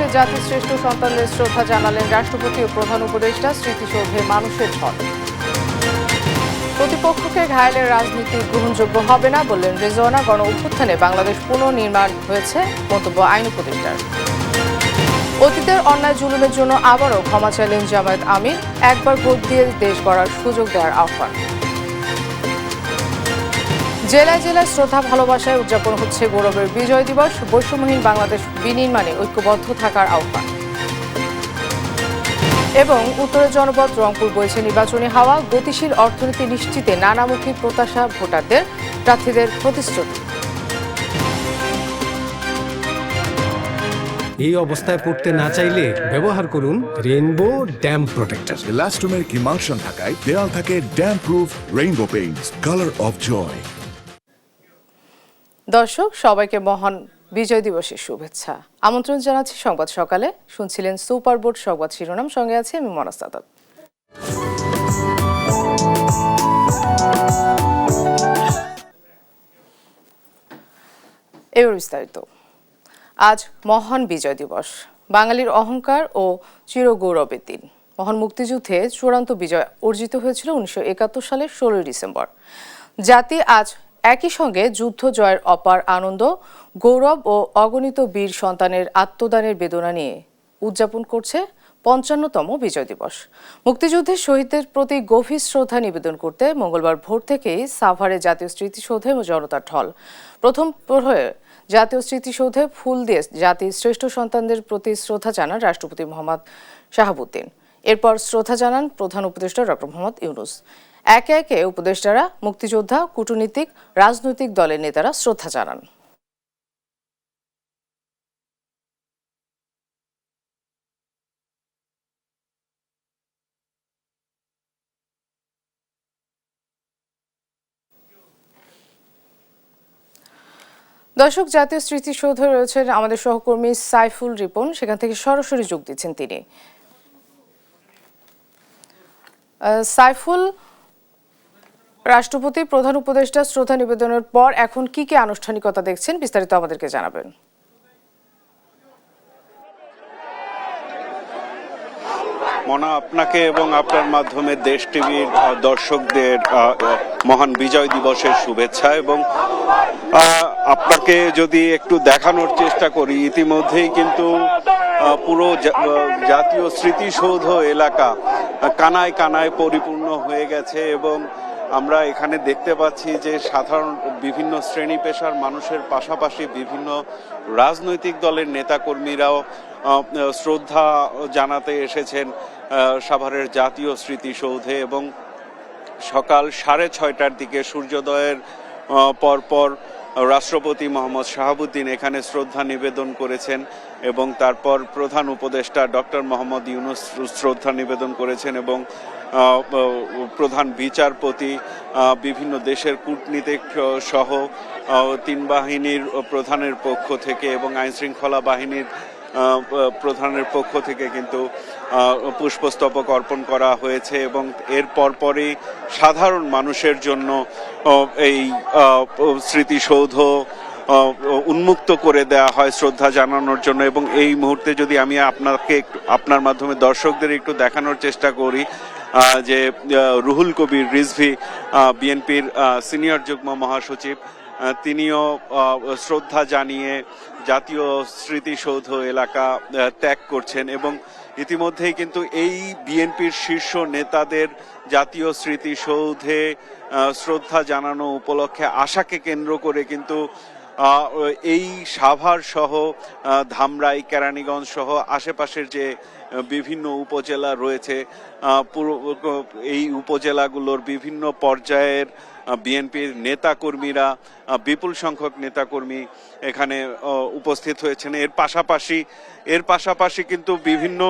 দিবসে জাতির শ্রেষ্ঠ সন্তানদের শ্রদ্ধা জানালেন রাষ্ট্রপতি ও প্রধান উপদেষ্টা। স্মৃতিসৌধে মানুষের ঢল। প্রতিপক্ষকে ঘায়েলের রাজনীতি গ্রহণযোগ্য হবে না বললেন রেজওয়ানা। গণ অভ্যুত্থানে বাংলাদেশ পুনর্নির্মাণ হয়েছে, মন্তব্য আইন উপদেষ্টার। অতীতের অন্যায় জুলুমের জন্য আবারও ক্ষমা চাইলেন জামায়াত আমির। একবার ভোট দিয়ে দেশ গড়ার সুযোগ দেওয়ার আহ্বান। জেলায় জেলায় শ্রদ্ধা ভালোবাসায় উদযাপন হচ্ছে গৌরবের বিজয় দিবস। বৈষম্যহীন বাংলাদেশ বিনির্মাণে ঐক্যবদ্ধ থাকার আহ্বান। এবং উত্তরের জনপদ রংপুর বইছে নির্বাচনী হাওয়া। গতিশীল অর্থনীতি নিশ্চিতে নানামুখী প্রত্যাশা ভোটারদের, প্রার্থীদের প্রতিশ্রুতি। এই অবস্থায় পড়তে না চাইলে ব্যবহার করুন rainbow damp protector. Elastomeric emulsion থাকায় দেয়াল থাকে damp proof rainbow paints, colour of joy. দর্শক, সবাইকে মহান বিজয় দিবসের শুভেচ্ছা। আমন্ত্রণ জানাচ্ছি সংবাদ সকালে। শুনছিলেন সুপার বোর্ড সংবাদ শিরোনাম, সঙ্গে আছে আমি মনাস সাদাত। এবার বিস্তারিত। আজ মহান বিজয় দিবস, বাঙালির অহংকার ও চিরগৌরবের দিন। মহান মুক্তিযুদ্ধে চূড়ান্ত বিজয় অর্জিত হয়েছিল 1971 সালের 16 ডিসেম্বর। জাতি আজ একই সঙ্গে যুদ্ধ জয়ের অপার আনন্দ, গৌরব ও অগণিত বীর সন্তানের আত্মদানের বেদনা নিয়ে উদযাপন করছে 55তম বিজয় দিবস। মুক্তিযুদ্ধের শহীদদের প্রতি গভীর শ্রদ্ধা নিবেদন করতে মঙ্গলবার ভোর থেকেই সাভারে জাতীয় স্মৃতিসৌধে জনতার ঢল। প্রথম প্রহরে জাতীয় স্মৃতিসৌধে ফুল দিয়ে জাতির শ্রেষ্ঠ সন্তানদের প্রতি শ্রদ্ধা জানান রাষ্ট্রপতি মোহাম্মদ শাহাবুদ্দিন। এরপর শ্রদ্ধা জানান প্রধান উপদেষ্টা ডক্টর মোহাম্মদ ইউনূস। একে একে উপদেষ্টারা, মুক্তিযোদ্ধা, কূটনীতিক, রাজনৈতিক দলের নেতারা শ্রদ্ধা জানান। দর্শক, জাতীয় স্মৃতিসৌধে রয়েছেন আমাদের সহকর্মী সাইফুল রিপন, সেখান থেকে সরাসরি যোগ দিচ্ছেন তিনি। সাইফুল, রাষ্ট্রপতি, প্রধান উপদেষ্টা শ্রদ্ধা নিবেদনের পর এখন কি কি আনুষ্ঠানিকতা দেখছেন, বিস্তারিত আমাদেরকে জানাবেন। মনা, আপনাকে এবং আপনার মাধ্যমে দেশ টিভির দর্শকদের মহান বিজয় দিবসের শুভেচ্ছা। এবং আপনাকে যদি একটু দেখানোর চেষ্টা করি, ইতিমধ্যেই কিন্তু পুরো জাতীয় স্মৃতিসৌধ এলাকা কানায় কানায় পরিপূর্ণ হয়ে গেছে। এবং আমরা এখানে দেখতে পাচ্ছি যে সাধারণ বিভিন্ন শ্রেণী পেশার মানুষের পাশাপাশি বিভিন্ন রাজনৈতিক দলের নেতাকর্মীরাও শ্রদ্ধা জানাতে এসেছেন সাভারের জাতীয় স্মৃতিসৌধে। এবং সকাল 6:30টার দিকে সূর্যোদয়ের পরপর রাষ্ট্রপতি মোহাম্মদ শাহাবুদ্দিন এখানে শ্রদ্ধা নিবেদন করেছেন এবং তারপর প্রধান উপদেষ্টা ডক্টর মোহাম্মদ ইউনূস শ্রদ্ধা নিবেদন করেছেন। এবং প্রধান বিচারপতি, বিভিন্ন দেশের কূটনীতিক সহ 3 বাহিনীর প্রধানের পক্ষ থেকে এবং আইনশৃঙ্খলা বাহিনীর প্রধানের পক্ষ থেকে কিন্তু পুষ্পস্তবক অর্পণ করা হয়েছে। এবং এর পরপরই সাধারণ মানুষের জন্য এই স্মৃতিসৌধ উন্মুক্ত করে দেওয়া হয় শ্রদ্ধা জানানোর জন্য। এবং এই মুহূর্তে যদি আমি আপনার মাধ্যমে দর্শকদের একটু দেখানোর চেষ্টা করি যে রুহুল কবির রিজভী, বিএনপির সিনিয়র যুগ্ম মহাসচিব, তিনিও শ্রদ্ধা জানিয়ে জাতীয় স্মৃতিসৌধ এলাকা ত্যাগ করছেন। এবং ইতিমধ্যেই কিন্তু এই বিএনপির শীর্ষ নেতাদের জাতীয় স্মৃতিসৌধে শ্রদ্ধা জানানো উপলক্ষে আশাকে কেন্দ্র করে কিন্তু এই সাভার সহ ধামরাই, কেরানীগঞ্জ সহ আশেপাশের যে বিভিন্ন উপজেলা রয়েছে, পুরো এই উপজেলাগুলোর বিভিন্ন পর্যায়ের বিএনপির নেতাকর্মীরা, বিপুল সংখ্যক নেতাকর্মী এখানে উপস্থিত হয়েছেন। এর পাশাপাশি কিন্তু বিভিন্ন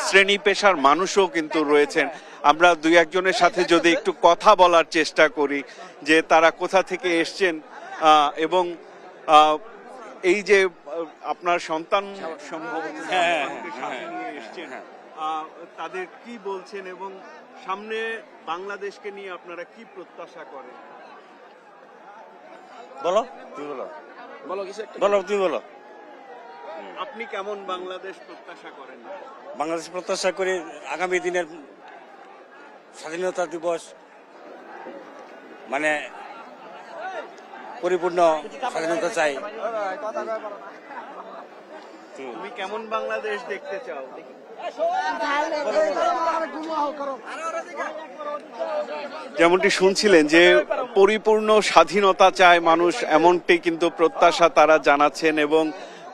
শ্রেণী পেশার মানুষও কিন্তু রয়েছেন। আমরা দুই একজনের সাথে যদি একটু কথা বলার চেষ্টা করি যে তারা কোথা থেকে এসছেন এবং এই যে আপনার সন্তান সম্ভবত এসছেন, তাদের কি বলছেন এবং সামনে বাংলাদেশকে নিয়ে আপনারা কি প্রত্যাশা করেন? বলো, তুমি বলো, বলো কিছু, বলো তুমি বলো। আপনি কেমন বাংলাদেশ প্রত্যাশা করেন? বাংলাদেশ প্রত্যাশা করি আগামী দিনের স্বাধীনতা দিবস মানে পরিপূর্ণ স্বাধীনতা চাই। তুমি কেমন বাংলাদেশ দেখতে চাও? যেমনটি শুনছিলেন যে পরিপূর্ণ স্বাধীনতা চায় মানুষ, এমনটি কিন্তু প্রত্যাশা তারা জানাচ্ছেন এবং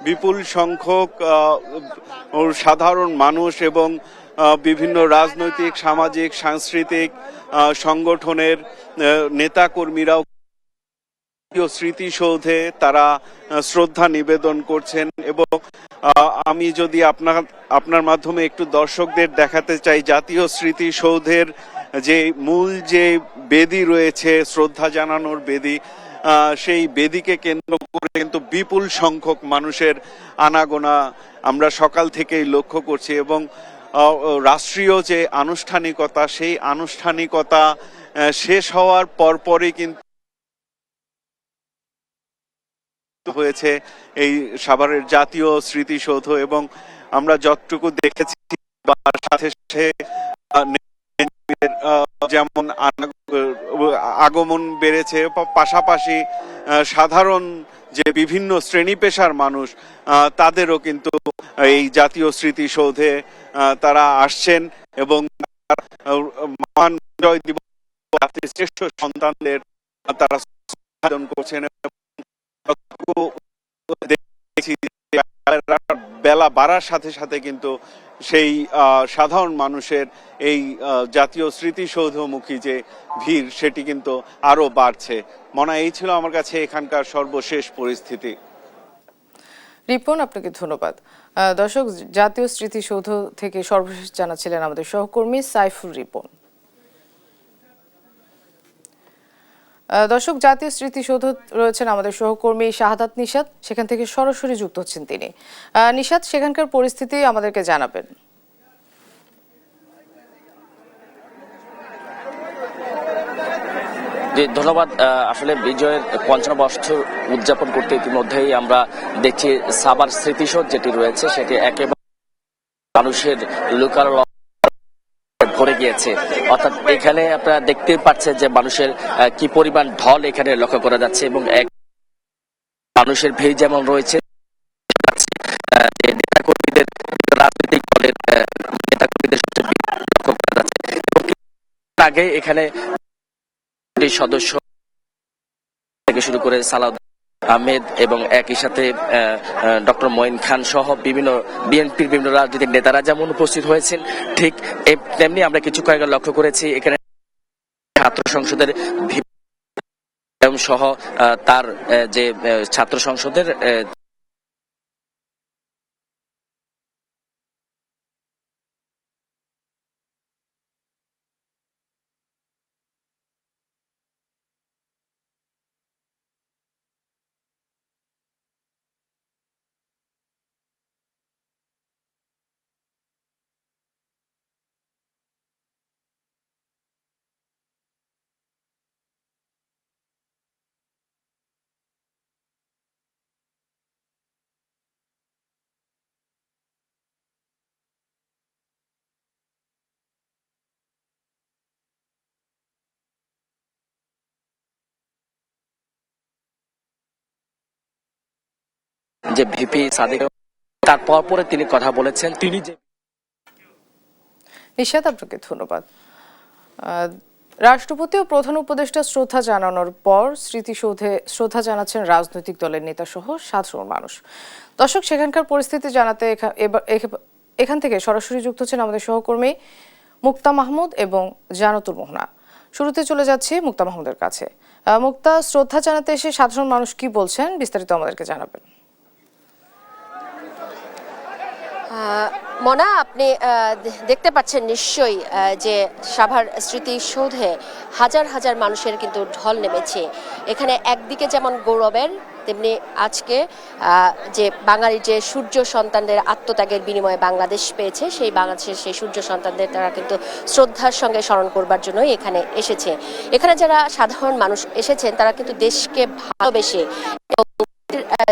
বিপুল সংখ্যক সাধারণ মানুষ এবং বিভিন্ন রাজনৈতিক, সামাজিক, সাংস্কৃতিক সংগঠনের নেতাকর্মীরাও স্মৃতিসৌধে তারা শ্রদ্ধা নিবেদন করছেন। এবং আমি যদি আপনার মাধ্যমে একটু দর্শকদের দেখাতে চাই, জাতীয় স্মৃতিসৌধের যে মূল যে বেদি রয়েছে, শ্রদ্ধা জানানোর বেদি, সেই বেদিকে কেন্দ্র করে কিন্তু বিপুল সংখ্যক মানুষের আনাগোনা আমরা সকাল থেকেই লক্ষ্য করছি। এবং রাষ্ট্রীয় যে আনুষ্ঠানিকতা, সেই আনুষ্ঠানিকতা শেষ হওয়ার পরপরই কিন্তু হয়েছে এই সাভারের জাতীয় স্মৃতিসৌধ। এবং আমরা যতটুকু দেখেছি সাথে সাথে যেমন আগমন বেড়েছে, পাশাপাশি সাধারণ যে বিভিন্ন শ্রেণী পেশার মানুষ তাদেরও কিন্তু এই জাতীয় স্মৃতিসৌধে তারা আসছেন এবং মহান বিজয় দিবস জাতির শ্রেষ্ঠ সন্তানদের তারা সম্বোধন করছেন। বেলা বাড়ার সাথে সাথে কিন্তু সেই সাধারণ মানুষের এই জাতীয় স্মৃতিসৌধমুখী যে ভিড়, সেটি কিন্তু আরো বাড়ছে। মনে এই ছিল আমার কাছে এখানকার সর্বশেষ পরিস্থিতি। রিপন, আপনাকে ধন্যবাদ। দর্শক, জাতীয় স্মৃতিসৌধ থেকে সর্বশেষ জানাচ্ছিলেন আমাদের সহকর্মী সাইফুর রিপন। দর্শক, জাতীয় স্মৃতিসৌধ রয়েছেন আমাদের সহকর্মী শাহাদাত নিশাত, সেখান থেকে সরাসরি যুক্ত হচ্ছেন তিনি। নিশাত, সেখানকার পরিস্থিতি আমাদেরকে জানাবেন। ধন্যবাদ। আসলে বিজয়ের 55 বছর উদযাপন করতে ইতিমধ্যেই আমরা দেখছি সাভার স্মৃতিসৌধ যেটি রয়েছে সেটি একেবারে মানুষের লোকাল ভরে গিয়েছে। অর্থাৎ এখানে আপনারা দেখতে পাচ্ছেন যে মানুষের কি পরিমাণ ঢল এখানে লক্ষ্য করা যাচ্ছে এবং এক মানুষের ভিড় যেমন রয়েছে, নেতাকর্মীদের, রাজনৈতিক দলের নেতাকর্মীদের লক্ষ্য করা যাচ্ছে। এবং আগে এখানে সদস্য থেকে শুরু করে সালাউদ্দিন আহমেদ এবং একই সাথে ডক্টর মঈন খান সহ বিভিন্ন বিএনপির বিভিন্ন রাজনৈতিক নেতারা যেমন উপস্থিত হয়েছেন, ঠিক তেমনি আমরা কিছু কয়েক লক্ষ্য করেছি এখানে ছাত্র সংসদের সহ তার যে ছাত্র সংসদের যে ভিপি সাদিক, তারপর পরে তিনি কথা বলেছেন। তিনি যে নিশাত, আপনাকে ধন্যবাদ। রাষ্ট্রপতি ও প্রধান উপদেষ্টা শ্রদ্ধা জানানোর পর স্মৃতিসৌধে শ্রদ্ধা জানাচ্ছেন রাজনৈতিক দলের নেতা সহ সাধারণ মানুষ। দর্শক, সেখানকার পরিস্থিতি জানাতে এখান থেকে সরাসরি যুক্ত হচ্ছেন আমাদের সহকর্মী মুক্তা মাহমুদ এবং জানাতুল মোহনা। শুরুতে চলে যাচ্ছি মুক্তা মাহমুদের কাছে। মুক্তা, শ্রদ্ধা জানাতে এসে সাধারণ মানুষ কি বলছেন, বিস্তারিত আমাদেরকে জানাবেন। মনা, আপনি দেখতে পাচ্ছেন নিশ্চয়ই যে সাভার স্মৃতিসৌধে হাজার হাজার মানুষের কিন্তু ঢল নেমেছে। এখানে একদিকে যেমন গৌরবের, তেমনি আজকে যে বাঙালির যে সূর্য সন্তানদের আত্মত্যাগের বিনিময়ে বাংলাদেশ পেয়েছে, সেই বাংলাদেশের সেই সূর্য সন্তানদের তারা কিন্তু শ্রদ্ধার সঙ্গে স্মরণ করবার জন্যই এখানে এসেছে। এখানে যারা সাধারণ মানুষ এসেছেন তারা কিন্তু দেশকে ভালোবেসে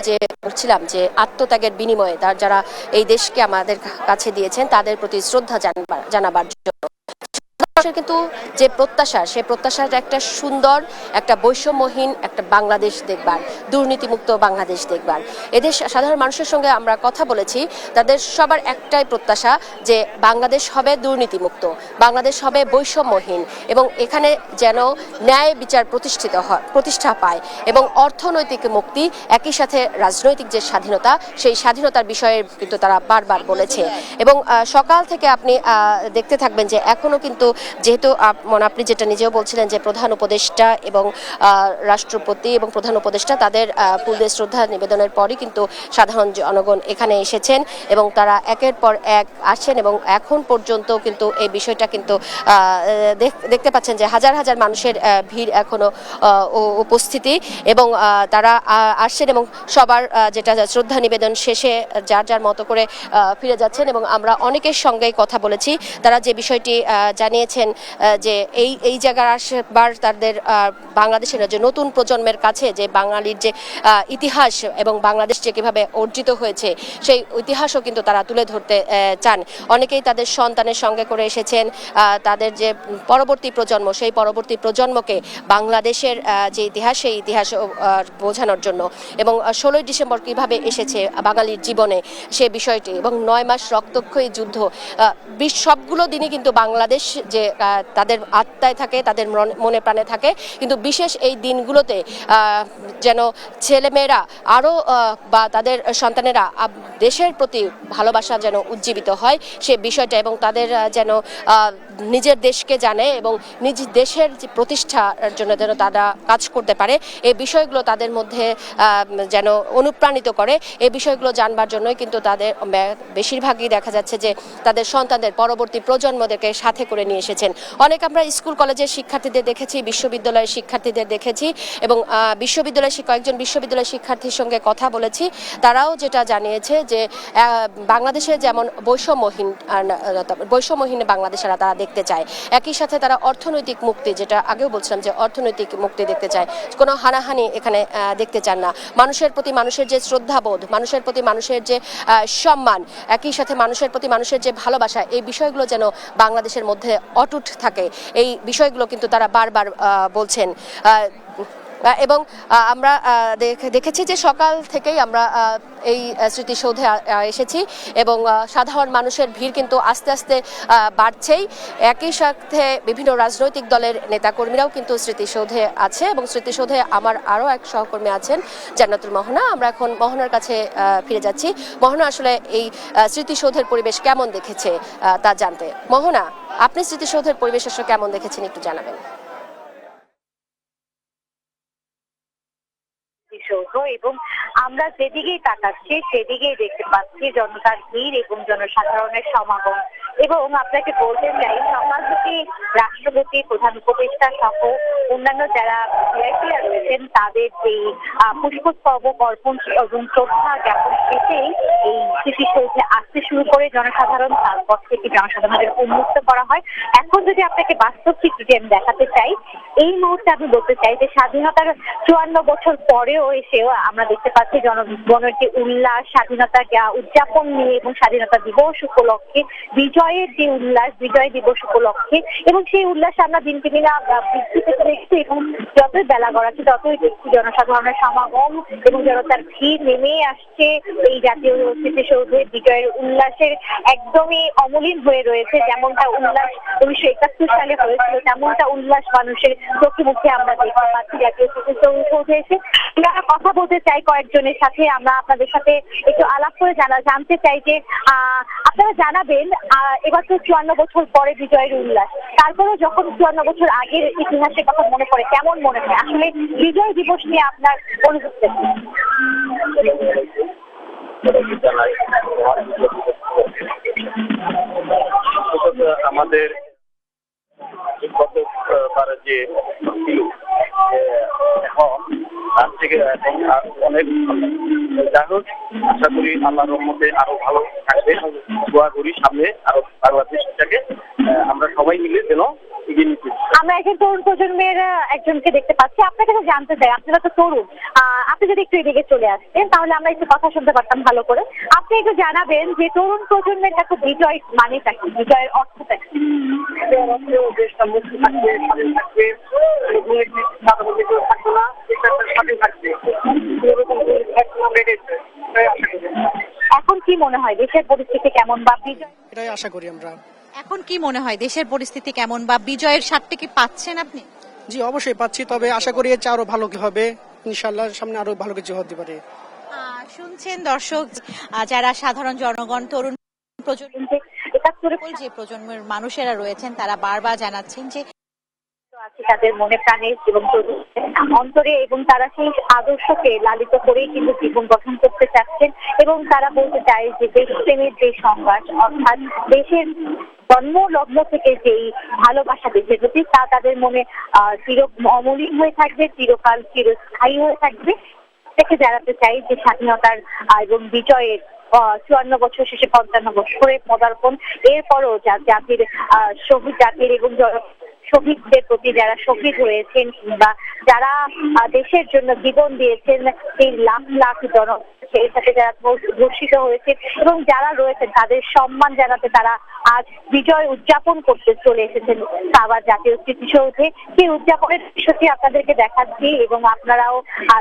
যে বলছিলাম যে আত্মত্যাগের বিনিময়ে যারা এই দেশকে আমাদের কাছে দিয়েছেন তাদের প্রতি শ্রদ্ধা জানাবার জন্য কিন্তু যে প্রত্যাশা, সেই প্রত্যাশার একটা সুন্দর, একটা বৈষম্যহীন একটা বাংলাদেশ দেখবার, দুর্নীতিমুক্ত বাংলাদেশ দেখবার। এদেশ সাধারণ মানুষের সঙ্গে আমরা কথা বলেছি, তাদের সবার একটাই প্রত্যাশা যে বাংলাদেশ হবে দুর্নীতিমুক্ত, বাংলাদেশ হবে বৈষম্যহীন এবং এখানে যেন ন্যায় বিচার প্রতিষ্ঠা পায় এবং অর্থনৈতিক মুক্তি, একই সাথে রাজনৈতিক যে স্বাধীনতা, সেই স্বাধীনতার বিষয়ে কিন্তু তারা বারবার বলেছে। এবং সকাল থেকে আপনি দেখতে থাকবেন যে এখনো কিন্তু যেহেতু আপনি যেটা নিজেও বলছিলেন যে প্রধান উপদেষ্টা এবং রাষ্ট্রপতি এবং প্রধান উপদেষ্টা তাদের ফুলদের শ্রদ্ধা নিবেদনের পরই কিন্তু সাধারণ জনগণ এখানে এসেছেন এবং তারা একের পর এক আসছেন এবং এখন পর্যন্ত কিন্তু এই বিষয়টা কিন্তু দেখতে পাচ্ছেন যে হাজার হাজার মানুষের ভিড় এখনো উপস্থিতি এবং তারা আসছেন এবং সবার যেটা শ্রদ্ধা নিবেদন শেষে যার যার মতো করে ফিরে যাচ্ছেন এবং আমরা অনেকের সঙ্গেই কথা বলেছি। তারা যে বিষয়টি জানিয়েছেন যে এই জায়গার আসবার তাদের বাংলাদেশের যে নতুন প্রজন্মের কাছে যে বাঙালির যে ইতিহাস এবং বাংলাদেশ যে কিভাবে অর্জিত হয়েছে সেই ইতিহাসও কিন্তু তারা তুলে ধরতে চান। অনেকেই তাদের সন্তানের সঙ্গে করে এসেছেন, তাদের যে পরবর্তী প্রজন্ম সেই পরবর্তী প্রজন্মকে বাংলাদেশের যে ইতিহাস সেই ইতিহাস বোঝানোর জন্য এবং 16ই ডিসেম্বর কিভাবে এসেছে বাঙালির জীবনে সে বিষয়টি এবং 9 মাস রক্তক্ষয়ী যুদ্ধ, সবগুলো দিনই কিন্তু বাংলাদেশ যে তাদের আত্মায় থাকে, তাদের মনে প্রাণে থাকে। কিন্তু বিশেষ এই দিনগুলোতে যেন ছেলেমেয়েরা আরও বা তাদের সন্তানেরা দেশের প্রতি ভালোবাসা যেন উজ্জীবিত হয় সে বিষয়টা এবং তাদের যেন নিজের দেশকে জানে এবং নিজ দেশের যে প্রতিষ্ঠার জন্য যেন তারা কাজ করতে পারে এই বিষয়গুলো তাদের মধ্যে যেন অনুপ্রাণিত করে। এই বিষয়গুলো জানবার জন্যই কিন্তু তাদের বেশিরভাগই দেখা যাচ্ছে যে তাদের সন্তানদের পরবর্তী প্রজন্মদেরকে সাথে করে নিয়ে এসেছেন। অনেক আমরা স্কুল কলেজের শিক্ষার্থীদের দেখেছি, বিশ্ববিদ্যালয়ের শিক্ষার্থীদের দেখেছি এবং কয়েকজন বিশ্ববিদ্যালয়ের শিক্ষার্থীর সঙ্গে কথা বলেছি। তারাও যেটা জানিয়েছে যে বাংলাদেশে যেমন বৈষম্যহীন বাংলাদেশেরা তারা দেখতে চায়, একই সাথে তারা অর্থনৈতিক মুক্তি, যেটা আগেও বলছিলাম যে অর্থনৈতিক মুক্তি দেখতে চায়, কোনো হানাহানি এখানে দেখতে চান না। মানুষের প্রতি মানুষের যে শ্রদ্ধাবোধ, মানুষের প্রতি মানুষের যে সম্মান, একই সাথে মানুষের প্রতি মানুষের যে ভালোবাসা, এই বিষয়গুলো যেন বাংলাদেশের মধ্যে অটুট থাকে, এই বিষয়গুলো কিন্তু তারা বারবার বলছেন। এবং আমরা দেখেছি যে সকাল থেকেই আমরা এই স্মৃতিসৌধে এসেছি এবং সাধারণ মানুষের ভিড় কিন্তু আস্তে আস্তে বাড়ছেই। একই সাথে বিভিন্ন রাজনৈতিক দলের নেতাকর্মীরাও কিন্তু স্মৃতিসৌধে আছে এবং স্মৃতিসৌধে আমার আরও এক সহকর্মী আছেন জান্নাতুল মোহনা। আমরা এখন মোহনার কাছে ফিরে যাচ্ছি। মোহনা আসলে এই স্মৃতিসৌধের পরিবেশ কেমন দেখেছে তা জানতে। মোহনা, আপনি স্মৃতিসৌধের পরিবেশ আসলে কেমন দেখেছেন একটু জানাবেন। এবং আমরা যেদিকেই তাকাচ্ছি সেদিকেই দেখতে পাচ্ছি জনতার ভিড় এবং জনসাধারণের সমাগম। এবং আপনাকে বলতে চাই, সকাল থেকে রাষ্ট্রপতি, প্রধান উপদেষ্টা সহ অন্যান্য যারা ভিআইপিরা রয়েছেন তাদের যে পুষ্পস্তবক অর্পণ এবং শ্রদ্ধা জ্ঞাপন শেষেই এই স্মৃতিসৌধে আসতে শুরু করে জনসাধারণ, তারপর থেকে জনসাধারণদের উন্মুক্ত করা হয়। এখন যদি আপনাকে বাস্তব চিত্রটি আমি দেখাতে চাই, এই মুহূর্তে আমি বলতে চাই যে স্বাধীনতার 54 বছর পরেও এসেও আমরা দেখতে পাচ্ছি জনগণের যে উল্লাস, স্বাধীনতা উদযাপন নিয়ে এবং স্বাধীনতা দিবস উপলক্ষে বিজয়ের যে উল্লাস, বিজয় দিবস উপলক্ষে, এবং সেই উল্লাসে আমরা দিনকে দিন বৃদ্ধি পেতে দেখছি এবং যতই বেলা গড়াচ্ছে ততই দেখছি জনসাধারণের সমাগম এবং জনতার ভিড় নেমে আসছে এই জাতীয় স্মৃতিসৌধে। বিজয়ের উল্লাসের একদমই অমলিন হয়ে রয়েছে, যেমনটা উল্লাস 1971 সালে হয়েছিল তেমনটা উল্লাস মানুষের চোখে মুখে আমরা দেখতে পাচ্ছি জাতীয় স্মৃতিসৌধে এসে। আমরা কথা বলতে চাই কয়েকজনের সাথে, আমরা আপনাদের সাথে একটু আলাপ করে জানতে চাই যে আপনারা জানাবেন এবার তো 54 বছর পরে বিজয়ের উল্লাস, তারপরেও যখন 54 বছর আগের ইতিহাসের কথা মনে পড়ে কেমন মনে হয়? আসলে বিজয় দিবস নিয়ে আপনার অনুভূতি আমাদের গতবার যে ছিল এখন তার থেকে এখন অনেক যাই হোক, আশা করি আল্লাহর রহমতে আরো ভালো থাকবে। দোয়া করি সামনে আরো বাংলাদেশটাকে আমরা সবাই মিলে যেন এগিয়ে নিতে। আমরা দেশের তরুণ প্রজন্মের একজনকে দেখতে পাচ্ছি। আপনার কাছে জানতে চাই, আপনারা তো তরুণ, আপনি যদি একটু এদিকে চলে আসতেন তাহলে আমরা একটু কথা শুনতে পারতাম ভালো করে। আপনি একটু জানাবেন যে তরুণ প্রজন্মের কাছে বিজয় মানেটা কি, বিজয়ের অর্থটা কি? দেশটা মুক্তি থাকবে, স্বাধীন থাকবে, থাকবে না, স্বাধীন থাকবে। এখন কি মনে হয় দেশের পরিস্থিতি কেমন বা বিজয়? এটাই আশা করি আমরা। এখন কি মনে হয় দেশের পরিস্থিতি কেমন বা বিজয়ের স্বাদটা কি পাচ্ছেন আপনি? জি অবশ্যই পাচ্ছি, তবে আশা করি এর চেয়ে আরো ভালো কি হবে, ইনশাআল্লাহ সামনে আরো ভালো কিছু হতে পারে। শুনছেন দর্শক, যারা সাধারণ জনগণ তরুণ প্রজন্ম, যে প্রজন্মের মানুষেরা রয়েছেন তারা বারবার জানাচ্ছেন যে আছে তাদের মনে প্রাণে এবং অন্তরে, এবং তারা সেই আদর্শকে লালিত করেই কিন্তু জীবন গঠন করতে চাচ্ছেন। এবং তারা বলতে চায় যে দেশপ্রেমের যে সংঘাত, অর্থাৎ দেশের জন্ম লগ্ন থেকে যেই ভালোবাসা দেশের প্রতি, তা তাদের মনে চির অমলিন হয়ে থাকবে, চিরকাল চিরস্থায়ী হয়ে থাকবে। থেকে জানাতে চাই যে স্বাধীনতার এবং বিজয়ের 54 বছর শেষে 55 বছরে পদার্পণ, এরপরও জাতির শহীদ জাতির এবং শহীদদের প্রতি যারা শহীদ হয়েছেন কিংবা যারা দেশের জন্য জীবন দিয়েছেন, সেই লাখ লাখ সেই সাথে যারা ভূষিত হয়েছে এবং যারা রয়েছেন তাদের সম্মান জানাতে তারা আজ বিজয় উদযাপন করতে চলে এসেছেন সাভার জাতীয় স্মৃতিসৌধে। সেই উদযাপনের দৃশ্যটি আপনাদেরকে দেখাচ্ছি এবং আপনারাও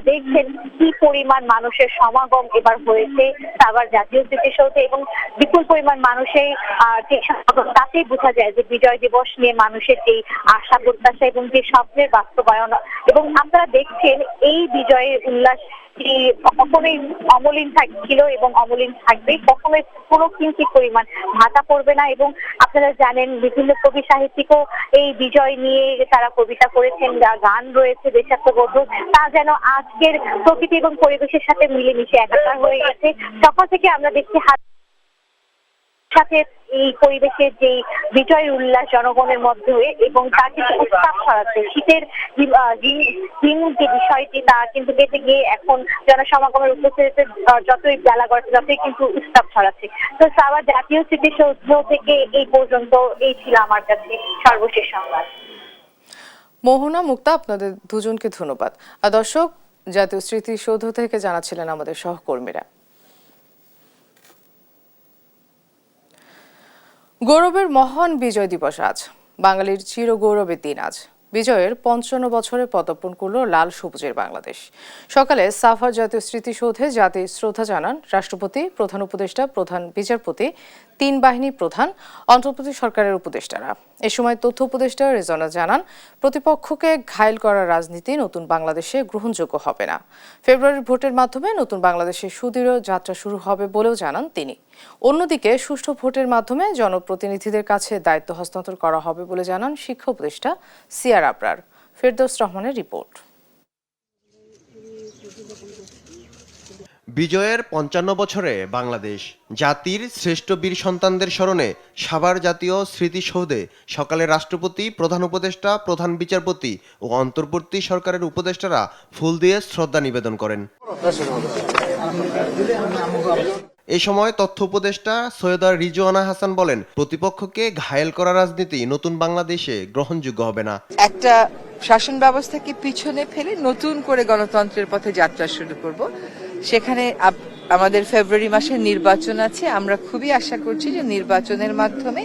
দেখছেন কি পরিমাণ মানুষের সমাগম এবার হয়েছে সাভার জাতীয় স্মৃতিসৌধে এবং বিপুল পরিমাণ মানুষের যে সমাগম, তাতেই বোঝা যায় যে বিজয় দিবস নিয়ে মানুষের যে আশা প্রত্যাশা এবং যে স্বপ্নের বাস্তবায়ন। এবং আপনারা দেখছেন এই বিজয়ের উল্লাস কখনোই অমলিন ছিল এবং অমলিন থাকবে, কখনোই কোনো কিঞ্চিত পরিমাণ ভাতা পড়বে না। এবং আপনারা জানেন বিভিন্ন কবি সাহিত্যিকও এই বিজয় নিয়ে তারা কবিতা করেছেন, গান রয়েছে দেশাত্মবোধক, তা যেন আজকের প্রকৃতি এবং পরিবেশের সাথে মিলেমিশে একাকার হয়ে গেছে। সকাল থেকে আমরা দেখছি সাথে এই পরিবেশের যে বিজয়ের উল্লাস জনগণের মধ্যে, এবং তার কিন্তু উত্তাপ ছড়াচ্ছে। শীতের যে বিষয়টি তা কিন্তু কেটে গিয়ে এখন জনসমাগমের উপস্থিতিতে যতই বেলা গড়াচ্ছে ততই কিন্তু উত্তাপ ছড়াচ্ছে। তো সাভার জাতীয় স্মৃতিসৌধ থেকে এই পর্যন্ত এই ছিল আমার কাছে সর্বশেষ সংবাদ। মোহনা, মুক্তা, আপনাদের দুজনকে ধন্যবাদ। আর দর্শক, জাতীয় স্মৃতিসৌধ থেকে জানাচ্ছিলেন আমাদের সহকর্মীরা। গৌরবের মহান বিজয় দিবস আজ, বাঙালির চির গৌরবের দিন আজ। বিজয়ের 55 বছরে পদার্পণ করল লাল সবুজের বাংলাদেশ। সকালে সাভার জাতীয় স্মৃতিসৌধে জাতির শ্রদ্ধা জানান রাষ্ট্রপতি, প্রধান উপদেষ্টা, প্রধান বিচারপতি, 3 বাহিনী প্রধান, অন্তর্বর্তী সরকারের উপদেষ্টারা। এ সময় তথ্য উপদেষ্টা রেজওয়ানা জানান, প্রতিপক্ষকে ঘায়েল করার রাজনীতি নতুন বাংলাদেশে গ্রহণযোগ্য হবে না। ফেব্রুয়ারির ভোটের মাধ্যমে নতুন বাংলাদেশের সুদৃঢ় যাত্রা শুরু হবে বলেও জানান তিনি। অন্যদিকে সুষ্ঠু ভোটের মাধ্যমে জনপ্রতিনিধিদের কাছে দায়িত্ব হস্তান্তর করা হবে বলে জানান শিক্ষা উপদেষ্টা সিআর আবরার। ফেরদৌস রহমানের রিপোর্ট। বিজয়ের 55 বছরে বাংলাদেশ, জাতির শ্রেষ্ঠ বীর সন্তানদের স্মরণে সাভার জাতীয় স্মৃতিসৌধে সকালে রাষ্ট্রপতি, প্রধান উপদেষ্টা, প্রধান বিচারপতি ও অন্তর্বর্তী সরকারের উপদেষ্টারা ফুল দিয়ে শ্রদ্ধা নিবেদন করেন। এ সময় তথ্য উপদেষ্টা সৈয়দা রিজওয়ানা হাসান বলেন, প্রতিপক্ষকে ঘায়েল করা রাজনীতি নতুন বাংলাদেশে গ্রহণযোগ্য হবে না। একটা শাসন ব্যবস্থাকে পিছনে ফেলে নতুন করে গণতন্ত্রের পথে যাত্রা শুরু করব। সেখানে আমাদের ফেব্রুয়ারি মাসে নির্বাচন আছে। আমরা খুবই আশা করছি যে নির্বাচনের মাধ্যমে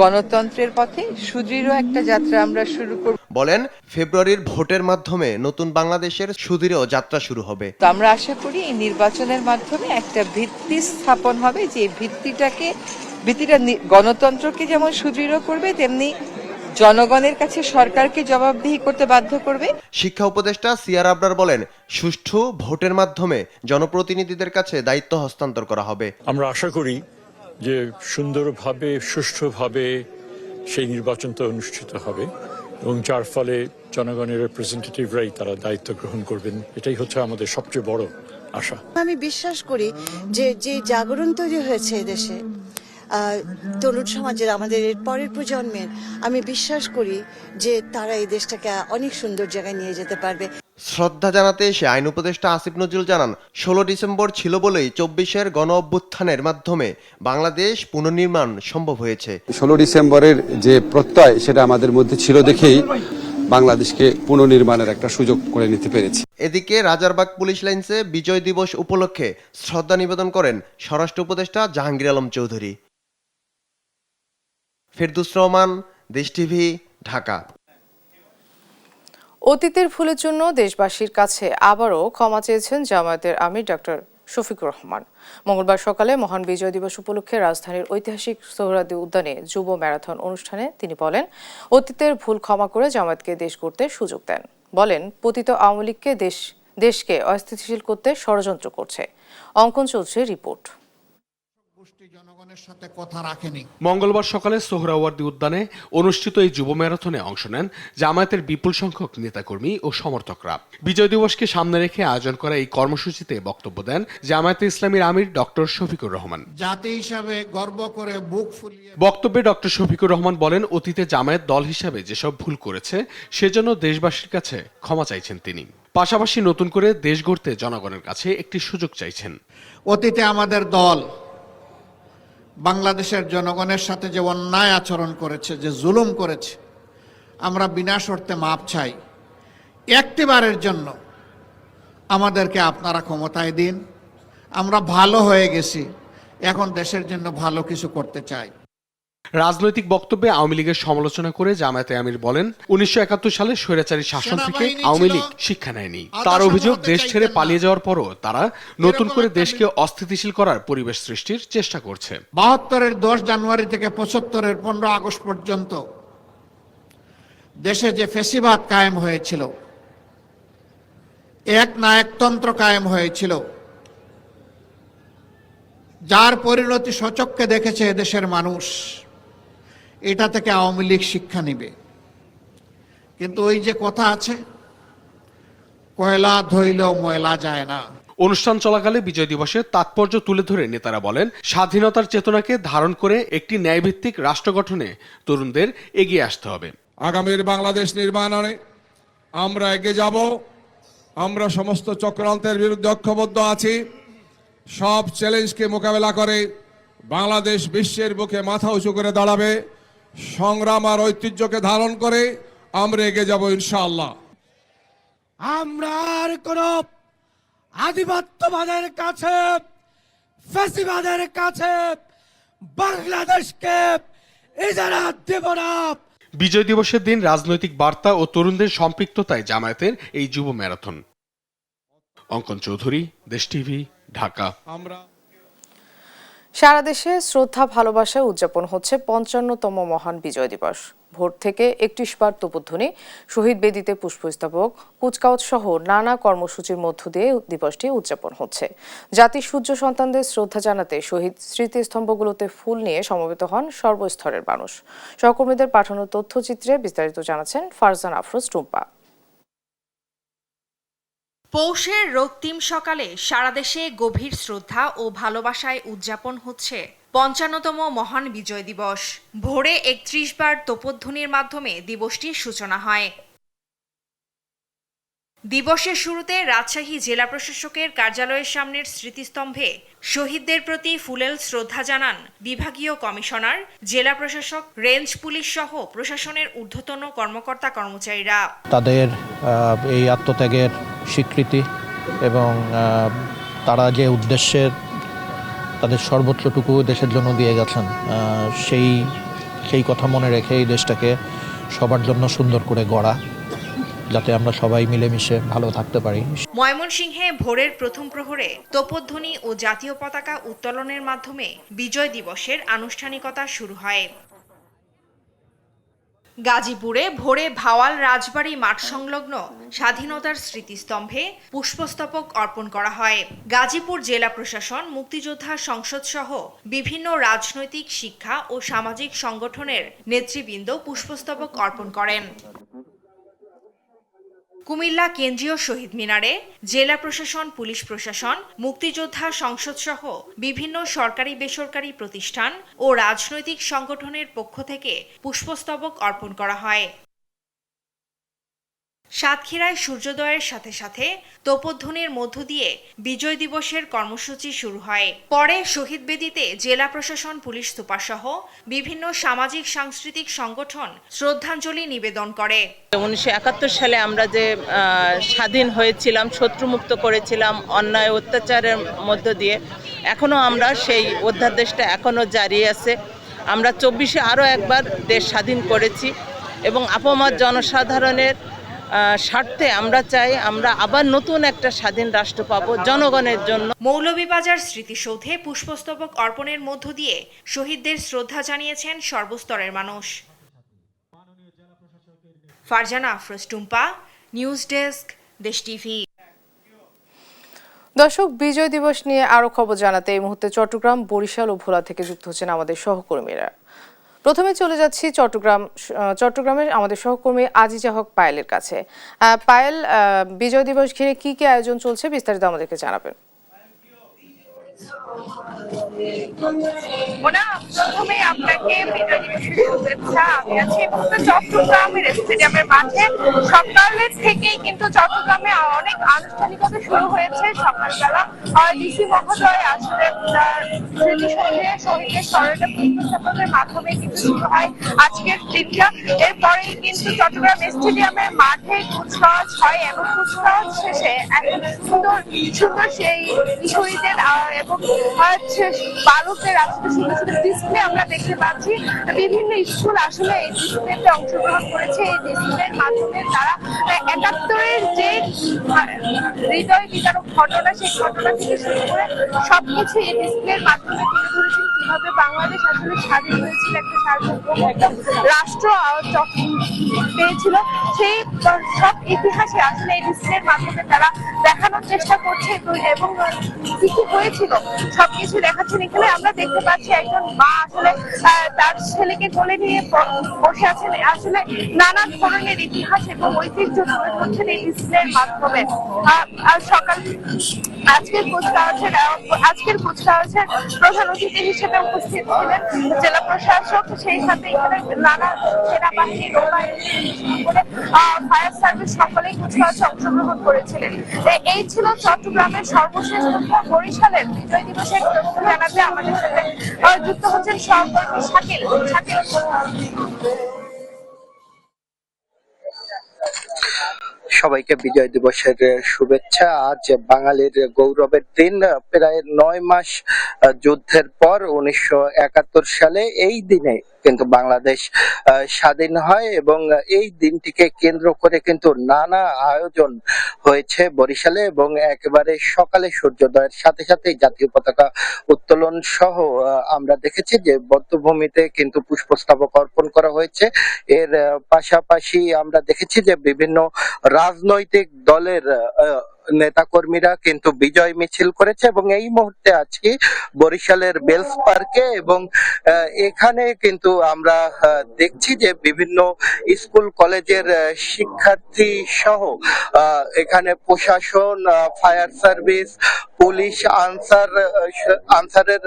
গণতন্ত্রের পথে সুদৃঢ় একটা যাত্রা আমরা শুরু করব। বলেন, ফেব্রুয়ারির ভোটের মাধ্যমে নতুন বাংলাদেশের সুদৃঢ় যাত্রা শুরু হবে। তো আমরা আশা করি এই নির্বাচনের মাধ্যমে একটা ভিত্তি স্থাপন হবে, যে ভিত্তিটা গণতন্ত্রকে যেমন সুদৃঢ় করবে, তেমনি জনগণের কাছে সরকারকে জবাবদিহি করতে বাধ্য করবে। শিক্ষা উপদেষ্টা সিআর আবরার বলেন, সুষ্ঠু ভোটের মাধ্যমে জনপ্রতিনিধিদের কাছে দায়িত্ব হস্তান্তর করা হবে। আমরা আশা করি যে সুন্দরভাবে, সুষ্ঠুভাবে সেই নির্বাচনটা অনুষ্ঠিত হবে এবং যার ফলে জনগণের রিপ্রেজেন্টেটিভরাই তারা দায়িত্ব গ্রহণ করবেন। এটাই হচ্ছে আমাদের সবচেয়ে বড় আশা। আমি বিশ্বাস করি যে জাগরণ তৈরি হয়েছে দেশে তরুণ সমাজের, আমাদের এর পরের প্রজন্মের, আমি বিশ্বাস করি যে তারা এই দেশটাকে অনেক সুন্দর জায়গায় নিয়ে যেতে পারবে। শ্রদ্ধা জানাতে এসে আইন উপদেষ্টা আসিফ নজরুল জানান, 16 ডিসেম্বর ছিল বলেই 24-এর গণ অভ্যুত্থানের মাধ্যমে বাংলাদেশ পুনর্নির্মাণ সম্ভব হয়েছে। 16 ডিসেম্বরের যে প্রত্যয় সেটা আমাদের মধ্যে ছিল দেখেই বাংলাদেশকে পুনর্নির্মাণের একটা সুযোগ করে নিতে পেরেছি। এদিকে রাজারবাগ পুলিশ লাইন্সে বিজয় দিবস উপলক্ষে শ্রদ্ধা নিবেদন করেন স্বরাষ্ট্র উপদেষ্টা জাহাঙ্গীর আলম চৌধুরী। ফেরদৌস রহমান, দেশ টিভি, ঢাকা। অতীতের ভুলের জন্য দেশবাসীর কাছে আবারও ক্ষমা চেয়েছেন জামায়াতের আমির ডক্টর শফিকুর রহমান। মঙ্গলবার সকালে মহান বিজয় দিবস উপলক্ষে রাজধানীর ঐতিহাসিক সোহরাওয়ার্দী উদ্যানে যুব ম্যারাথন অনুষ্ঠানে তিনি বলেন, অতীতের ভুল ক্ষমা করে জামায়াতকে দেশ গড়তে সুযোগ দেন। বলেন, পতিত আওয়ামী লীগকে দেশকে অস্থিতিশীল করতে ষড়যন্ত্র করছে। অঙ্কন চৌধুরীর রিপোর্ট। মঙ্গলবার সকালে সোহরাওয়ার্দী উদ্যানে অনুষ্ঠিত এই যুব ম্যারাথনে অংশ নেন জামায়াতের বিপুল সংখ্যক নেতাকর্মী ও সমর্থকরা। বিজয় দিবসকে সামনে রেখে আয়োজন করা এই কর্মসূচিতে বক্তব্য দেন জামায়াতে ইসলামীর আমির ডক্টর শফিকুর রহমান। জাতি হিসাবে গর্ব করে বুক ফুলিয়ে বক্তব্যে ডক্টর শফিকুর রহমান বলেন, অতীতে জামায়াত দল হিসাবে যেসব ভুল করেছে সেজন্য দেশবাসীর কাছে ক্ষমা চাইছেন তিনি। পাশাপাশি নতুন করে দেশ গড়তে জনগণের কাছে একটি সুযোগ চাইছেন। অতীতে আমাদের দল বাংলাদেশের জনগণের সাথে যে অন্যায় আচরণ করেছে, যে জুলুম করেছে, আমরা বিনা শর্তে মাপ চাই। একটিবারের জন্য আমাদেরকে আপনারা ক্ষমতায় দিন। আমরা ভালো হয়ে গেছি, এখন দেশের জন্য ভালো কিছু করতে চাই। রাজনৈতিক বক্তব্যে আওয়ামী লীগের সমালোচনা করে জামায়াতে আমির বলেন, 1971 সালে স্বৈরাচারী শাসন থেকে আওয়ামী লীগ শিক্ষা নেয়নি। তার অভিযোগ, দেশ ছেড়ে পালিয়ে যাওয়ার পরও তারা নতুন করে দেশকে অস্থিতিশীল করার পরিবেশ সৃষ্টির চেষ্টা করছে। 72-এর 10 জানুয়ারি থেকে 75-এর 15 আগস্ট পর্যন্ত দেশে যে ফ্যাসিবাদ কায়েম হয়েছিল, এক নায়কতন্ত্র কায়েম হয়েছিল, যার পরিণতি সচক্ষে দেখেছে দেশের মানুষ, এটা থেকে আওয়ামী লীগ শিক্ষা নিবে। কিন্তু ওই যে কথা আছে, কয়লা ধইলেও ময়লা যায় না। অনুষ্ঠান চলাকালে বিজয় দিবসের তাৎপর্য তুলে ধরে নেতারা বলেন, স্বাধীনতার চেতনাকে ধারণ করে একটি ন্যায়ভিত্তিক রাষ্ট্র গঠনে তরুণদের এগিয়ে আসতে হবে। আগামীর বাংলাদেশ নির্মাণে আমরা এগিয়ে যাব। আমরা সমস্ত চক্রান্তের বিরুদ্ধে ঐক্যবদ্ধ আছি। সব চ্যালেঞ্জকে মোকাবেলা করে বাংলাদেশ বিশ্বের বুকে মাথা উঁচু করে দাঁড়াবে। সংগ্রাম আর ঐতিহ্যকে ধারণ করে আমরা এগিয়ে যাব ইনশাআল্লাহ। আমরা আর কোন আধিপত্যবাদের কাছে, ফ্যাসিবাদের কাছে বাংলাদেশকে ইজারা দেব না। বিজয় দিবসের দিন রাজনৈতিক বার্তা ও তরুণদের সম্পৃক্ততায় জামায়াতের এই যুব ম্যারাথন। অঙ্কন চৌধুরী, দেশ টিভি, ঢাকা। সারা দেশে শ্রদ্ধা ভালোবাসায় উদযাপন হচ্ছে 55তম মহান বিজয় দিবস। ভোর থেকে 31 বার তোপধ্বনি, শহীদ বেদিতে পুষ্পস্তবক, কুচকাওয়াজ সহ নানা কর্মসূচির মধ্য দিয়ে দিবসটি উদযাপন হচ্ছে। জাতির সূর্য সন্তানদের শ্রদ্ধা জানাতে শহীদ স্মৃতিস্তম্ভগুলোতে ফুল নিয়ে সমবেত হন সর্বস্তরের মানুষ। সহকর্মীদের পাঠানো তথ্যচিত্রে বিস্তারিত জানাচ্ছেন ফারজান আফরোজ টুম্পা। পৌষের রক্তিম সকালে সারা দেশে গভীর শ্রদ্ধা ও ভালোবাসায় উদযাপন হচ্ছে 55তম মহান বিজয় দিবস। ভোরে 31 বার তোপধ্বনির মাধ্যমে দিবসটির সূচনা হয়। দিবসের শুরুতে রাজশাহী জেলা প্রশাসকের কার্যালয়ের সামনের স্মৃতিস্তম্ভে শহীদদের প্রতি ফুলেল শ্রদ্ধা জানান বিভাগীয় কমিশনার, জেলা প্রশাসক, রেঞ্জ পুলিশ সহ প্রশাসনের ঊর্ধ্বতন কর্মকর্তা কর্মচারীরা। তাদের এই আত্মত্যাগের স্বীকৃতি এবং তারা যে উদ্দেশ্যের তাদের সর্বোচ্চটুকু দেশের জন্য দিয়ে গেছেন, সেই কথা মনে রেখে এই দেশটাকে সবার জন্য সুন্দর করে গড়া, যাতে আমরা সবাই মিলেমিশে ভালো থাকতে পারি। ময়মনসিংহে ভোরের প্রথম প্রহরে তোপধ্বনি ও জাতীয় পতাকা উত্তোলনের মাধ্যমে বিজয় দিবসের আনুষ্ঠানিকতা শুরু হয়। গাজীপুরে ভোরে ভাওয়াল রাজবাড়ী মাঠ সংলগ্ন স্বাধীনতার স্মৃতিস্তম্ভে পুষ্পস্তবক অর্পণ করা হয়। গাজীপুর জেলা প্রশাসন, মুক্তিযোদ্ধা সংসদ সহ বিভিন্ন রাজনৈতিক, শিক্ষা ও সামাজিক সংগঠনের নেতৃবৃন্দ পুষ্পস্তবক অর্পণ করেন। কুমিল্লা কেন্দ্রীয় শহীদ মিনারে জেলা প্রশাসন, পুলিশ প্রশাসন, মুক্তিযোদ্ধা সংসদ সহ বিভিন্ন সরকারি বেসরকারি প্রতিষ্ঠান ও রাজনৈতিক সংগঠনের পক্ষ থেকে পুষ্পস্তবক অর্পণ করা হয়। সাতক্ষীরায় সূর্যোদয়ের সাথে সাথে তোপধ্বনির মধ্য দিয়ে বিজয় দিবসের কর্মসূচি শুরু হয়। পরে শহীদ বেদিতে জেলা প্রশাসন, পুলিশ সুপার সহ বিভিন্ন সামাজিক সাংস্কৃতিক সংগঠন শ্রদ্ধাঞ্জলি নিবেদন করে। 1971 সালে আমরা যে স্বাধীন হয়েছিলাম, শত্রুমুক্ত করেছিলাম অন্যায় অত্যাচারের মধ্য দিয়ে, এখনো আমরা সেই অধ্যাদেশটা এখনো জারি আছে। আমরা 24-এ আরও একবার দেশ স্বাধীন করেছি এবং আপামর জনসাধারণের স্বার্থে আমরা চাই আমরা আবার নতুন একটা স্বাধীন রাষ্ট্র পাবো জনগণের জন্য। মৌলভীবাজার স্মৃতিসৌধে পুষ্পস্তবক অর্পণের মধ্য দিয়ে শহীদদের শ্রদ্ধা জানিয়েছেন সর্বস্তরের মানুষ। ফারজানা আফরোজ টুম্পা, নিউজ ডেস্ক, দেশ টিভি। দর্শক, বিজয় দিবস নিয়ে আরো খবর জানাতে এই মুহূর্তে চট্টগ্রাম, বরিশাল ও ভোলা থেকে যুক্ত হচ্ছেন আমাদের সহকর্মীরা। প্রথমে চলে যাচ্ছি চট্টগ্রামের আমাদের সহকর্মী আজিজা হক পায়েলের কাছে। পায়েল, বিজয় দিবস ঘিরে কি কি আয়োজন চলছে বিস্তারিত আমাদেরকে জানাবেন। প্রথমে আপনাকে বিজয় দিবসের শুভেচ্ছা। আমি আছি চট্টগ্রামের স্টেডিয়ামের মাঠে। সকালের থেকেই কিন্তু চট্টগ্রামে অনেক আনুষ্ঠানিকতা শুরু হয়েছে। সকালবেলা ডিসি মহোদয় আসলে স্মৃতিসৌধে শহীদের স্মরণে পুষ্পস্তবকের মাধ্যমে কিন্তু শুরু হয় আজকের দিনটা। এরপরেই কিন্তু চট্টগ্রাম স্টেডিয়ামের মাঠে কুচকাওয়াজ হয় এবং কুচকাওয়াজ শেষে এখন সুন্দর সুন্দর সেই কিশোরীদের এবং বালকদের আসলে সুন্দর সুন্দর ডিসপ্লে আমরা দেখতে পাচ্ছি। বিভিন্ন স্কুল আসলে এই ডিসপ্লেতে অংশগ্রহণ করেছে। এই ডিসপ্লের মাধ্যমে তারা 71-এর যে হৃদয় বিদারক ঘটনা, সেই ঘটনা থেকে শুরু করে সবকিছু এই ডিসপ্লের মাধ্যমে তুলে ধরেছেন কিভাবে বাংলাদেশ আসলে স্বাধীন হয়েছিল, একটা সার্বভৌম রাষ্ট্র পেয়েছিল। সেই সব ইতিহাসে আসলে এই ডিসপ্লের মাধ্যমে তারা দেখানোর চেষ্টা করছে এবং কি কি হয়েছিল সবকিছু দেখাচ্ছেন। এখানে আমরা দেখতে পাচ্ছি একজন মা আসলে তার ছেলেকে কোলে নিয়ে বসে আছেন। আসলে নানা ধরনের ইতিহাস এবং ঐতিহ্য তুলে ধরছেন এই ডিসপ্লের মাধ্যমে। সকাল আজকের কুচকাওয়াজের প্রধান অতিথি হিসেবে উপস্থিত ছিলেন জেলা প্রশাসক, সেই সাথে এখানে নানা সেনাবাহিনী, ফায়ার সার্ভিস সকলেই কুচকাওয়াজে অংশগ্রহণ করেছিলেন। এই ছিল চট্টগ্রামের সর্বশেষ তথ্য। বরিশালের বিজয় দিবসের তথ্য জানাতে আমাদের সাথে যুক্ত হচ্ছেন সহকর্মী শাকিল। সবাইকে বিজয় দিবসের শুভেচ্ছা। আজ বাঙালির গৌরবের দিন। প্রায় 9 মাস যুদ্ধের পর 1971 সালে এই দিনে কিন্তু বাংলাদেশ স্বাধীন হয় এবং এই দিনটিকে কেন্দ্র করে কিন্তু নানা আয়োজন হয়েছে বরিশালে এবং একেবারে সকালে সূর্যোদয়ের সাথে সাথে জাতীয় পতাকা উত্তোলন সহ আমরা দেখেছি যে বধ্যভূমিতে কিন্তু পুষ্পস্তবক অর্পণ করা হয়েছে। এর পাশাপাশি আমরা দেখেছি যে বিভিন্ন রাজনৈতিক দলের নেতাকর্মীরা কিন্তু বিজয় মিছিল করেছে এবং এই মুহূর্তে আছি বরিশালের বেলস পার্কে এবং এখানে কিন্তু আমরা দেখছি যে বিভিন্ন স্কুল কলেজের শিক্ষার্থী সহ এখানে প্রশাসন, ফায়ার সার্ভিস, পুলিশ, আনসারের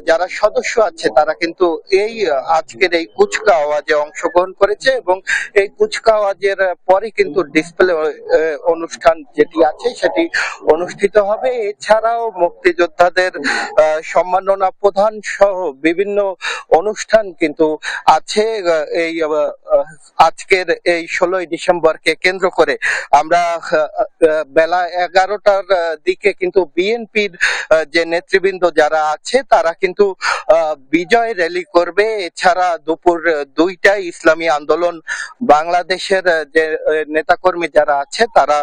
যারা সদস্য আছে তারা কিন্তু এই আজকের এই কুচকাওয়াজে অংশগ্রহণ করেছে এবং এই কুচকাওয়াজের পরে কিন্তু ডিসপ্লে অনুষ্ঠান যেটি আছে সেটি অনুষ্ঠিত হবে। এছাড়াও মুক্তিযোদ্ধাদের সম্মাননা প্রদান সহ বিভিন্ন অনুষ্ঠান কিন্তু আছে। এই আজকের এই 16ই ডিসেম্বরকে কেন্দ্র করে আমরা বেলা 11টার দিকে কিন্তু বিএনপির যে নেতৃবৃন্দ যারা আছে তারা কিন্তু বিজয় র্যালি করবে। এছাড়া দুপুর 2টায় ইসলামী আন্দোলন বাংলাদেশের যে নেতাকর্মী যারা আছে তারা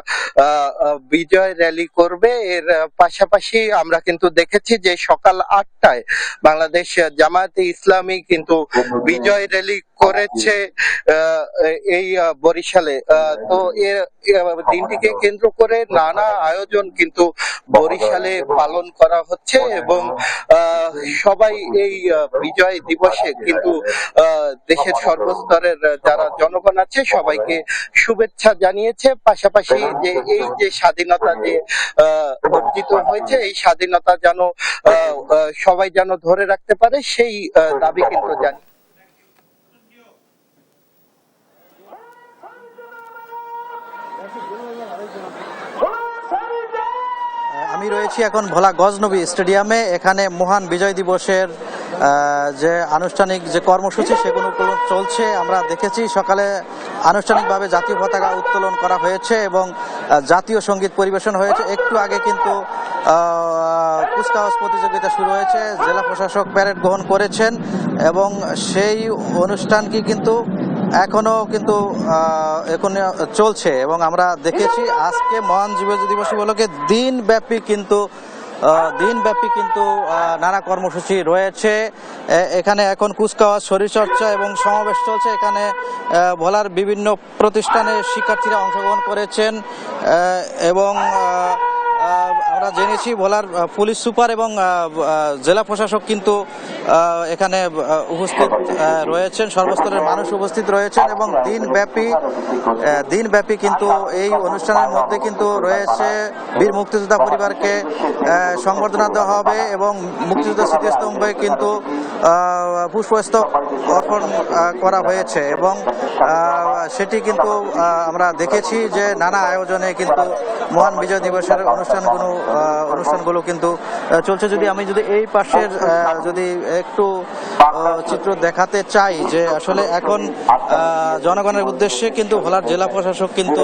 বিজয় র্যালি করবে। এর পাশাপাশি আমরা কিন্তু দেখেছি যে সকাল 8টায় বাংলাদেশ জামায়াতে ইসলামী কিন্তু বিজয় র্যালি করেছে এই বরিশালে। তো এর দিনটিকে কেন্দ্র করে নানা আয়োজন কিন্তু বরিশালে পালন করা হচ্ছে এবং সবাই এই বিজয় দিবসে কিন্তু দেশের সর্বস্তরের যারা জনগণ আছে সবাইকে শুভেচ্ছা জানিয়েছে। পাশাপাশি যে এই যে স্বাধীনতা যে অর্জিত হয়েছে এই স্বাধীনতা যেন সবাই যেন ধরে রাখতে পারে সেই দাবি কিন্তু জানি। আমি রয়েছি এখন ভোলা গজনবী স্টেডিয়ামে। এখানে মহান বিজয় দিবসের যে আনুষ্ঠানিক যে কর্মসূচি সেগুলো চলছে। আমরা দেখেছি সকালে আনুষ্ঠানিকভাবে জাতীয় পতাকা উত্তোলন করা হয়েছে এবং জাতীয় সঙ্গীত পরিবেশন হয়েছে। একটু আগে কিন্তু কুচকাওয়াজ প্রতিযোগিতা শুরু হয়েছে, জেলা প্রশাসক প্যারেড গ্রহণ করেছেন এবং সেই অনুষ্ঠানটি কিন্তু এখনো কিন্তু এখন চলছে এবং আমরা দেখেছি আজকে মহান বিজয় দিবস উপলক্ষে দিনব্যাপী কিন্তু নানা কর্মসূচি রয়েছে। এখানে এখন কুচকাওয়াজ, শরীরচর্চা এবং সমাবেশ চলছে। এখানে ভোলার বিভিন্ন প্রতিষ্ঠানের শিক্ষার্থীরা অংশগ্রহণ করেছেন এবং আমরা জেনেছি ভোলার পুলিশ সুপার এবং জেলা প্রশাসক কিন্তু এখানে উপস্থিত রয়েছেন, সর্বস্তরের মানুষ উপস্থিত রয়েছেন এবং দিনব্যাপী কিন্তু এই অনুষ্ঠানের মধ্যে কিন্তু রয়েছে বীর মুক্তিযোদ্ধা পরিবারকে সংবর্ধনা দেওয়া হবে এবং মুক্তিযুদ্ধ স্মৃতিস্তম্ভে কিন্তু পুষ্পস্তবক অর্পণ করা হয়েছে এবং সেটি কিন্তু আমরা দেখেছি যে নানা আয়োজনে কিন্তু মহান বিজয় দিবসের অনুষ্ঠানগুলো কিন্তু চলছে। আমি যদি এই পাশের যদি একটু চিত্র দেখাতে চাই যে আসলে এখন জনগণের উদ্দেশ্যে কিন্তু ভোলার জেলা প্রশাসক কিন্তু